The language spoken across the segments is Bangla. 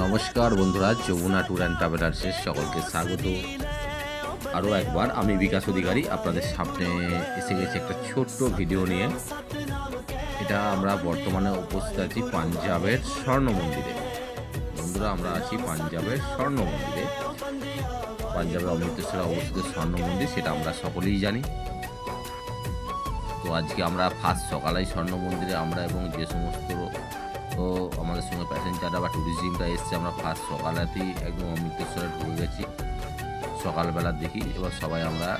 নমস্কার বন্ধুরা, যমুনা ট্যুর অ্যান্ড ট্রাভেলার্সের সকলকে স্বাগত। আরও একবার আমি বিকাশ অধিকারী আপনাদের সামনে এসে গেছি একটা ছোট্ট ভিডিও নিয়ে। এটা আমরা বর্তমানে উপস্থিত আছি পাঞ্জাবের স্বর্ণ মন্দিরে। বন্ধুরা, আমরা আছি পাঞ্জাবের স্বর্ণ মন্দিরে। পাঞ্জাবের অমৃতসরে অবস্থিত স্বর্ণ মন্দির, সেটা আমরা সকলেই জানি। তো আজকে আমরা ফার্স্ট সকালেই স্বর্ণ মন্দিরে আমরা এবং যে সমস্ত আমাদের সঙ্গে প্যাসেঞ্জাররা বা ট্যুরিজমরা এসছে, আমরা ফার্স্ট সকালেতেই একদম অমৃতসরে ঢুকে গেছি। সকালবেলা দেখি এবার সবাই আমরা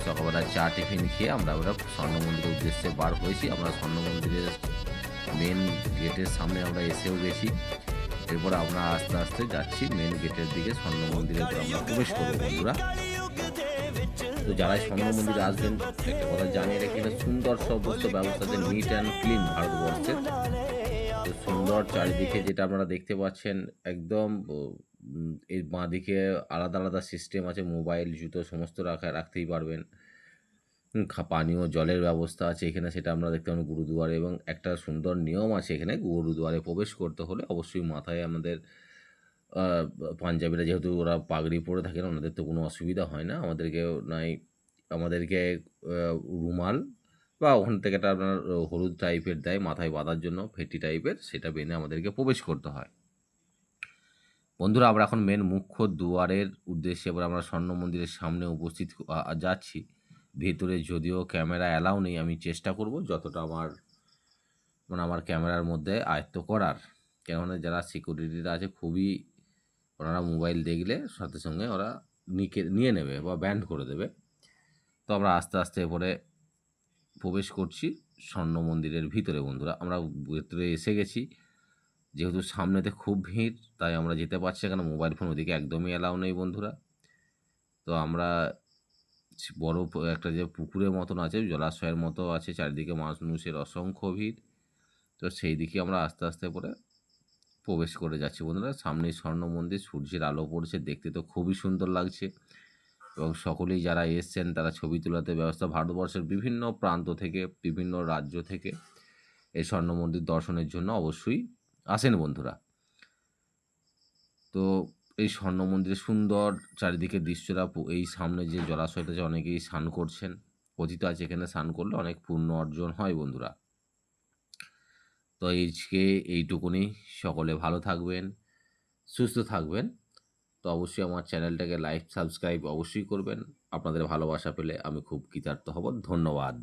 সকালবেলা চা টিফিন খেয়ে আমরা স্বর্ণ মন্দিরের উদ্দেশ্যে বার হয়েছি। আমরা স্বর্ণ মন্দিরের মেন গেটের সামনে আমরা এসেও গেছি। এরপর আমরা আস্তে আস্তে যাচ্ছি মেন গেটের দিকে, স্বর্ণ মন্দিরের উপর আমরা প্রবেশ করবো। বন্ধুরা, তো যারা স্বর্ণ মন্দিরে আসবেন একটা কথা জানিয়ে রাখি, সুন্দর সমস্ত ব্যবস্থাতে নিট অ্যান্ড ক্লিন ভারতবর্ষের। তো সুন্দর চারিদিকে যেটা আপনারা দেখতে পাচ্ছেন, একদম এই বাঁদিকে আলাদা আলাদা সিস্টেম আছে, মোবাইল জুতো সমস্ত রাখতেই পারবেন। পানীয় জলের ব্যবস্থা আছে এখানে, সেটা আমরা দেখতে পাবেন গুরুদুয়ারে। এবং একটা সুন্দর নিয়ম আছে এখানে, গুরুদুয়ারে প্রবেশ করতে হলে অবশ্যই মাথায় আমাদের পাঞ্জাবিরা যেহেতু ওরা পাগড়ি পরে থাকেন, ওনাদের তো কোনো অসুবিধা হয় না। আমাদেরকে রুমাল বা ওখান থেকে একটা আপনার হলুদ টাইপের দেয় মাথায় বাঁধার জন্য, ফেটি টাইপের, সেটা বেঁধে আমাদেরকে প্রবেশ করতে হয়। বন্ধুরা, আমরা এখন মেন মুখ্য দুয়ারের উদ্দেশ্যে এবার আমরা স্বর্ণ মন্দিরের সামনে উপস্থিত যাচ্ছি। ভেতরে যদিও ক্যামেরা অ্যালাউ নেই, আমি চেষ্টা করব যতটা আমার ক্যামেরার মধ্যে আয়ত্ত করার। কেননা যারা সিকিউরিটিরা আছে খুবই, ওনারা মোবাইল দেখলে সাথে সঙ্গে ওরা নিয়ে নেবে বা ব্যান্ড করে দেবে। তো আমরা আস্তে আস্তে এরপরে প্রবেশ করছি স্বর্ণ মন্দিরের ভিতরে। বন্ধুরা, আমরা ভেতরে এসে গেছি। যেহেতু সামনেতে খুব ভিড়, তাই আমরা যেতে পারছি না, কেন মোবাইল ফোন ওদিকে একদমই অ্যালাউ নেই বন্ধুরা। তো আমরা বড় একটা যে পুকুরের মতন আছে, জলাশয়ের মতো আছে, চারিদিকে মানুষের অসংখ্য ভিড়। তো সেই দিকে আমরা আস্তে আস্তে করে প্রবেশ করে যাচ্ছি। বন্ধুরা, সামনেই স্বর্ণ মন্দির, সূর্যের আলো পড়ছে, দেখতে তো খুবই সুন্দর লাগছে। এবং সকলেই যারা এসছেন তারা ছবি তোলাতে ব্যবস্থা, ভারতবর্ষের বিভিন্ন প্রান্ত থেকে, বিভিন্ন রাজ্য থেকে এই স্বর্ণ মন্দির দর্শনের জন্য অবশ্যই আসেন বন্ধুরা। তো এই স্বর্ণ মন্দিরে সুন্দর চারিদিকে দৃশ্যটা, এই সামনে যে জলাশয়টা আছে, অনেকেই স্নান করছেন। কথিত আছে এখানে স্নান করলে অনেক পুণ্য অর্জন হয় বন্ধুরা। তো এইটুকুনি, সকলে ভালো থাকবেন, সুস্থ থাকবেন। তো অবশ্যই আমার চ্যানেলটাকে লাইক সাবস্ক্রাইব অবশ্যই করবেন। আপনাদের ভালোবাসা পেলে আমি খুব কৃতার্থ হব। ধন্যবাদ।